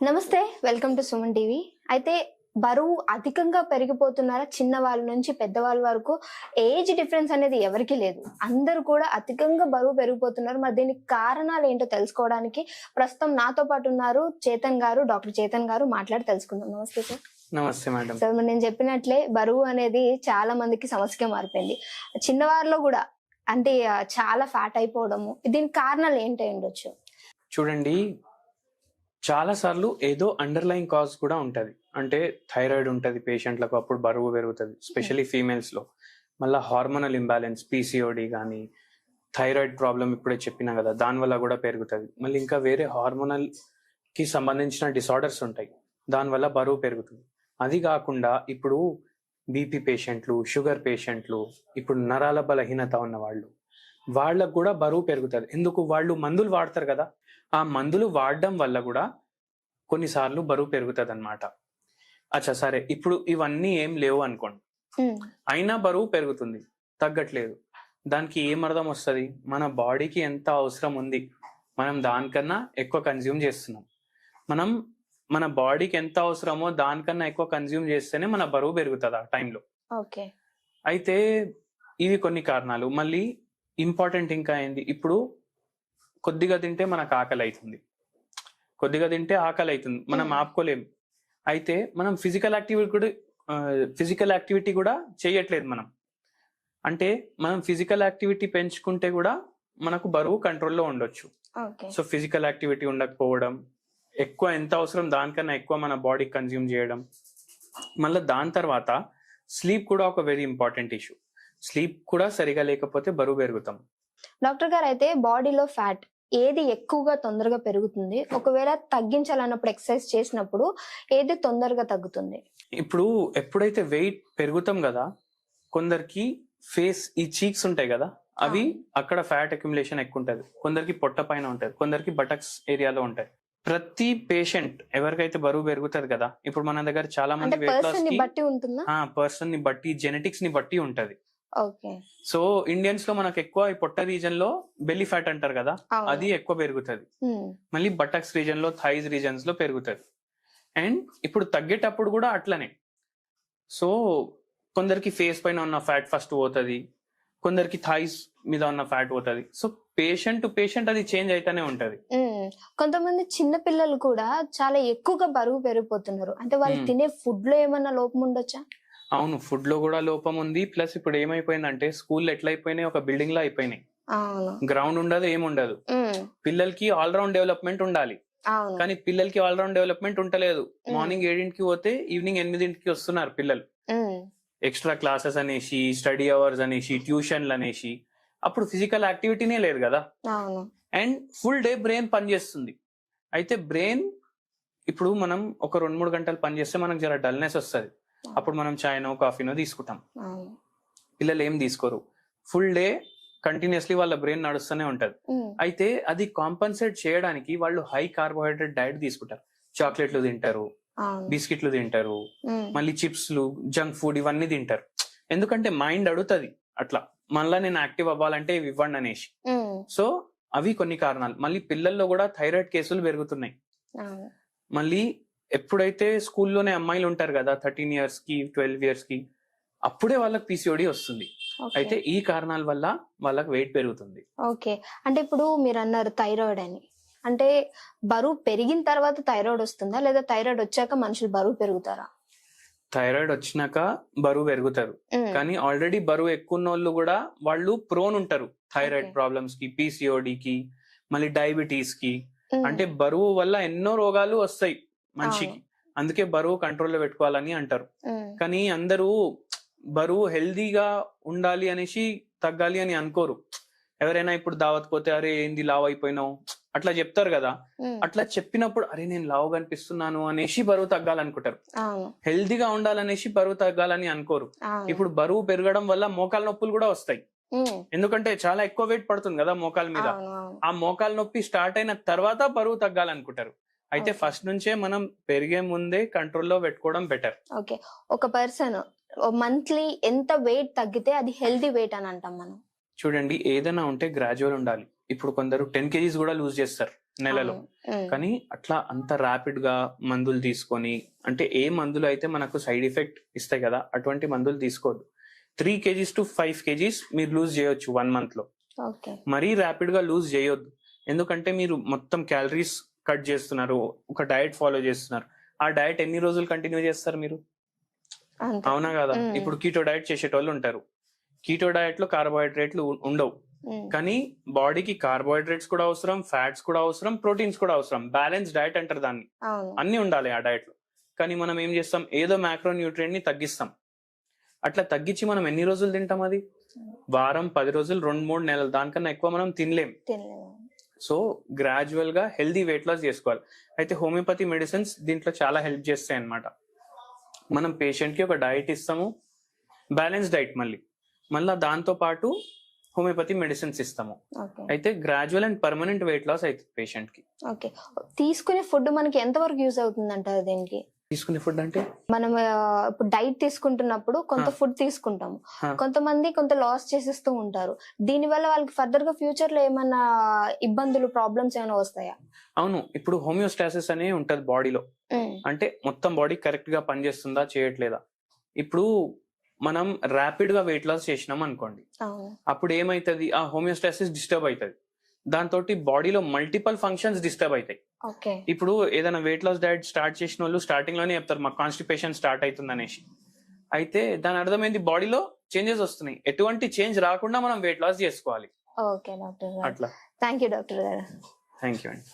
నమస్తే, welcome to Suman TV. అయితే బరువు అధికంగా పెరిగిపోతున్నారా? చిన్న వాళ్ళ నుంచి పెద్దవాళ్ళ వరకు ఏజ్ డిఫరెన్స్ అనేది ఎవరికి లేదు. అందరూ కూడా అధికంగా బరువు పెరిగిపోతున్నారు. మరి దీనికి కారణాలు ఏంటో తెలుసుకోవడానికి ప్రస్తుతం నాతో పాటు ఉన్నారు చేతన్ గారు, డాక్టర్ చేతన్ గారు. మాట్లాడి తెలుసుకుందాం. నమస్తే సార్. నమస్తే మేడం. సార్, నేను చెప్పినట్లే బరువు అనేది చాలా మందికి సమస్యగా మారిపోయింది. చిన్నవారిలో కూడా అంటే చాలా ఫ్యాట్ అయిపోవడము, దీనికి కారణాలు ఏంటి ఉండొచ్చు? చూడండి, చాలా సార్లు ఏదో అండర్లైన్ కాజ్ కూడా ఉంటది. అంటే థైరాయిడ్ ఉంటది పేషెంట్లకు, అప్పుడు బరువు పెరుగుతుంది, స్పెషల్లీ ఫీమేల్స్ లో. మళ్ళీ హార్మోనల్ ఇంబ్యాలెన్స్, పీసీఓడి కానీ, థైరాయిడ్ ప్రాబ్లం ఇప్పుడే చెప్పినా కదా, దానివల్ల కూడా పెరుగుతుంది. మళ్ళీ ఇంకా వేరే హార్మోనల్ కి సంబంధించిన డిసార్డర్స్ ఉంటాయి, దానివల్ల బరువు పెరుగుతుంది. అది కాకుండా ఇప్పుడు బీపీ పేషెంట్లు, షుగర్ పేషెంట్లు, ఇప్పుడు నరాల బలహీనత ఉన్న వాళ్ళకు కూడా బరువు పెరుగుతుంది. ఎందుకు? వాళ్ళు మందులు వాడతారు కదా, ఆ మందులు వాడడం వల్ల కూడా కొన్నిసార్లు బరువు పెరుగుతుంది అనమాట. అచ్చా సరే, ఇప్పుడు ఇవన్నీ ఏం లేవు అనుకోండి, అయినా బరువు పెరుగుతుంది, తగ్గట్లేదు. దానికి ఏం అర్థం వస్తుంది? మన బాడీకి ఎంత అవసరం ఉంది, మనం దానికన్నా ఎక్కువ కన్జ్యూమ్ చేస్తున్నాం. మన బాడీకి ఎంత అవసరమో దానికన్నా ఎక్కువ కన్జ్యూమ్ చేస్తేనే మన బరువు పెరుగుతుంది ఆ టైంలో. ఓకే. అయితే ఇవి కొన్ని కారణాలు. మళ్ళీ ఇంపార్టెంట్ ఇంకా ఏంది, ఇప్పుడు కొద్దిగా తింటే మనకు ఆకలి అవుతుంది, మనం ఆపుకోలేం. అయితే మనం ఫిజికల్ యాక్టివిటీ కూడా చేయట్లేదు మనం. అంటే మనం ఫిజికల్ యాక్టివిటీ పెంచుకుంటే కూడా మనకు బరువు కంట్రోల్లో ఉండొచ్చు. సో ఫిజికల్ యాక్టివిటీ ఉండకపోవడం, ఎక్కువ ఎంత అవసరం దానికన్నా ఎక్కువ మన బాడీ కన్జ్యూమ్ చేయడం. మళ్ళీ దాని తర్వాత స్లీప్ కూడా ఒక వెరీ ఇంపార్టెంట్ ఇష్యూ. స్లీప్ కూడా సరిగా లేకపోతే బరువు పెరుగుతాం. డాక్టర్ గారు, అయితే బాడీలో ఫ్యాట్ ఏది ఎక్కువగా తొందరగా పెరుగుతుంది? ఒకవేళ తగ్గించాలన్నప్పుడు ఎక్సర్సైజ్ చేసినప్పుడు ఏది తొందరగా తగ్గుతుంది? ఇప్పుడు ఎప్పుడైతే వెయిట్ పెరుగుతాం కదా, కొందరికి ఫేస్ ఈ చీక్స్ ఉంటాయి కదా, అవి అక్కడ ఫ్యాట్ అక్యుములేషన్ ఎక్కువ ఉంటుంది. కొందరికి పొట్ట పైన ఉంటుంది, కొందరికి బటక్స్ ఏరియాలో ఉంటాయి. ప్రతి పేషెంట్ ఎవరికైతే బరువు పెరుగుతుంది కదా, ఇప్పుడు మన దగ్గర చాలా మంది పర్సన్ ని బట్టి జెనెటిక్స్ ని బట్టి ఉంటది. సో ఇండియన్స్ లో మనకు ఎక్కువ ఈ పొట్ట రీజన్ లో బెల్లీ ఫ్యాట్ అంటారు కదా, అది ఎక్కువ పెరుగుతుంది. మళ్ళీ బటక్స్ రీజన్ లో, థైస్ రీజన్స్ లో పెరుగుతుంది. అండ్ ఇప్పుడు తగ్గేటప్పుడు కూడా అట్లనే. సో కొందరికి ఫేస్ పైన ఉన్న ఫ్యాట్ ఫస్ట్ పోతుంది, కొందరికి థైస్ మీద ఉన్న ఫ్యాట్ పోతుంది. సో పేషెంట్ టు పేషెంట్ అది చేంజ్ అయితేనే ఉంటది. కొంతమంది చిన్న పిల్లలు కూడా చాలా ఎక్కువగా బరువు పెరిగిపోతున్నారు. అంటే వాళ్ళు తినే ఫుడ్ లో ఏమన్నా లోపం ఉండొచ్చా? అవును, ఫుడ్ లో కూడా లోపం ఉంది. ప్లస్ ఇప్పుడు ఏమైపోయిందంటే స్కూల్ ఎట్లయిపోయినాయి, ఒక బిల్డింగ్ లో అయిపోయినాయి. గ్రౌండ్ ఉండదు, ఏముండదు. పిల్లలకి ఆల్రౌండ్ డెవలప్మెంట్ ఉండాలి, కానీ పిల్లలకి ఆల్రౌండ్ డెవలప్మెంట్ ఉంటలేదు. మార్నింగ్ 7ంటికి పోతే ఈవినింగ్ 8ంటికి వస్తున్నారు పిల్లలు. ఎక్స్ట్రా క్లాసెస్ అనేసి, స్టడీ అవర్స్ అనేసి, ట్యూషన్లు అనేసి, అప్పుడు ఫిజికల్ యాక్టివిటీనే లేదు కదా. అండ్ ఫుల్ డే బ్రెయిన్ పనిచేస్తుంది. అయితే బ్రెయిన్ ఇప్పుడు మనం ఒక 2-3 గంటలు పనిచేస్తే మనకు జర డల్నెస్ వస్తుంది. అప్పుడు మనం చాయ్నో కాఫీనో తీసుకుంటాం. పిల్లలు ఏం తీసుకోరు, ఫుల్ డే కంటిన్యూస్లీ వాళ్ళ బ్రెయిన్ నడుస్తూనే ఉంటది. అయితే అది కాంపన్సేట్ చేయడానికి వాళ్ళు హై కార్బోహైడ్రేట్ డైట్ తీసుకుంటారు. చాక్లెట్లు తింటారు, బిస్కెట్లు తింటారు, మళ్ళీ చిప్స్లు, జంక్ ఫుడ్ ఇవన్నీ తింటారు. ఎందుకంటే మైండ్ అడుగుతుంది అట్లా, మళ్ళీ నేను యాక్టివ్ అవ్వాలంటే ఇవి ఇవ్వండి అనేసి. సో అవి కొన్ని కారణాలు. మళ్ళీ పిల్లల్లో కూడా థైరాయిడ్ కేసులు పెరుగుతున్నాయి. మళ్ళీ ఎప్పుడైతే స్కూల్లోనే అమ్మాయిలు ఉంటారు కదా 13 years కి 12 years కి, అప్పుడే వాళ్ళకి పీసీఓడి వస్తుంది. అయితే ఈ కారణాల వల్ల వాళ్ళకి వెయిట్ పెరుగుతుంది. ఓకే. అంటే ఇప్పుడు మీరు అన్నారు థైరాయిడ్ అని, అంటే బరువు పెరిగిన తర్వాత థైరాయిడ్ వస్తుందా, లేదా థైరాయిడ్ వచ్చాక మనుషులు బరువు పెరుగుతారా? థైరాయిడ్ వచ్చినాక బరువు పెరుగుతారు, కానీ ఆల్రెడీ బరువు ఎక్కువ ఉన్న వాళ్ళు కూడా వాళ్ళు ప్రోన్ ఉంటారు థైరాయిడ్ ప్రాబ్లమ్స్ కి, పీసీఓడికి, మళ్ళీ డయాబెటీస్ కి. అంటే బరువు వల్ల ఎన్నో రోగాలు వస్తాయి మనిషికి. అందుకే బరువు కంట్రోల్లో పెట్టుకోవాలని అంటారు. కానీ అందరూ బరువు హెల్దీగా ఉండాలి అనేసి తగ్గాలి అని అనుకోరు. ఎవరైనా ఇప్పుడు దావత్ పోతే అరే ఏంది లావు అయిపోయినావు అట్లా చెప్తారు కదా. అట్లా చెప్పినప్పుడు అరే నేను లావు కనిపిస్తున్నాను అనేసి బరువు తగ్గాలనుకుంటారు. హెల్దీగా ఉండాలనేసి బరువు తగ్గాలని అనుకోరు. ఇప్పుడు బరువు పెరగడం వల్ల మోకాల నొప్పులు కూడా వస్తాయి. ఎందుకంటే చాలా ఎక్కువ వెయిట్ పడుతుంది కదా మోకాల మీద. ఆ మోకాల నొప్పి స్టార్ట్ అయిన తర్వాత బరువు తగ్గాలనుకుంటారు. అయితే ఫస్ట్ నుంచే మనం పెరిగే ముందే కంట్రోల్లో పెట్టుకోవడం బెటర్. ఓకే. ఒక పర్సన్ మంత్లీ ఎంత వెయిట్ తగ్గితే అది హెల్దీ వెయిట్ అని అంటాం మనం? చూడండి, ఏదైనా ఉంటే గ్రాడ్యువల్ ఉండాలి. ఇప్పుడు కొందరు 10 kgs కూడా లూజ్ చేస్తారు, నెలలో. కానీ అట్లా అంత ర్యాపిడ్ గా మందులు తీసుకొని, అంటే ఏ మందులు అయితే మనకు సైడ్ ఎఫెక్ట్ ఇస్తాయి కదా అటువంటి మందులు తీసుకోవద్దు. 3 kgs to 5 kgs మీరు లూజ్ చేయొచ్చు 1 month లో. మరీ ర్యాపిడ్ గా లూజ్ చేయొద్దు, ఎందుకంటే మీరు మొత్తం క్యాలరీస్ కట్ చేస్తున్నారు, ఒక డయట్ ఫాలో చేస్తున్నారు. ఆ డయట్ ఎన్ని రోజులు కంటిన్యూ చేస్తారు మీరు? అవునా కదా? ఇప్పుడు కీటో డయట్ చేసేటోళ్ళు ఉంటారు. కీటో డయట్ లో కార్బోహైడ్రేట్లు ఉండవు, కానీ బాడీకి కార్బోహైడ్రేట్స్ కూడా అవసరం, ఫ్యాట్స్ కూడా అవసరం, ప్రోటీన్స్ కూడా అవసరం. బ్యాలెన్స్ డయట్ అంటారు దాన్ని. అన్ని ఉండాలి ఆ డయట్ లో. కానీ మనం ఏం చేస్తాం, ఏదో మ్యాక్రో న్యూట్రియంట్ ని తగ్గిస్తాం. అట్లా తగ్గించి మనం ఎన్ని రోజులు తింటాం? అది వారం, 10 రోజులు, 2-3 నెలలు, దానికన్నా ఎక్కువ మనం తినలేం. సో గ్రాడ్యువల్ గా హెల్దీ వెయిట్ లాస్ చేసుకోవాలి. అయితే హోమియోపతి మెడిసిన్స్ దీంట్లో చాలా హెల్ప్ చేస్తాయి అన్నమాట. మనం పేషెంట్ కి ఒక డైట్ ఇస్తాము, బ్యాలెన్స్ డైట్, మళ్ళీ దాంతో పాటు హోమియోపతి మెడిసిన్స్ ఇస్తాము. అయితే gradual and permanent weight loss అవుతుంది పేషెంట్ కి. తీసుకునే ఫుడ్ మనకి ఎంత వరకు యూజ్ అవుతుంది అంటారు దీనికి? తీసుకునే ఫుడ్ అంటే మనం ఇప్పుడు డైట్ తీసుకుంటున్నప్పుడు కొంత ఫుడ్ తీసుకుంటాము, కొంతమంది కొంత లాస్ చేసేస్తూ ఉంటారు. దీని వల్ల వాళ్ళకి ఫర్దర్ గా ఫ్యూచర్ లో ఏమైనా ఇబ్బందులు, ప్రాబ్లమ్స్ ఏమైనా వస్తాయా? అవును, ఇప్పుడు హోమియోస్టాసిస్ అనే ఉంటది బాడీలో. అంటే మొత్తం బాడీ కరెక్ట్ గా పనిచేస్తుందా, చేయట్లేదా. ఇప్పుడు మనం ర్యాపిడ్ గా వెయిట్ లాస్ చేసినాం అనుకోండి, అప్పుడు ఏమైతుంది, ఆ హోమియోస్టాసిస్ డిస్టర్బ్ అవుతుంది. దాంతో బాడీలో మల్టిపల్ ఫంక్షన్స్ డిస్టర్బ్ అవుతాయి. ఇప్పుడు ఏదైనా వెయిట్ లాస్ డైట్ స్టార్ట్ చేసిన వాళ్ళు స్టార్టింగ్ లోనే చెప్తారు మాకు కాన్స్టిపేషన్ స్టార్ట్ అవుతుంది అనేసి. అయితే దాని అర్థమైంది బాడీలో చేంజెస్ వస్తున్నాయి. ఎటువంటి చేంజ్ రాకుండా మనం వెయిట్ లాస్ చేసుకోవాలి. ఓకే డాక్టర్, అట్లా. థ్యాంక్ యూ డాక్టర్ గారు. థ్యాంక్ యూ అండి.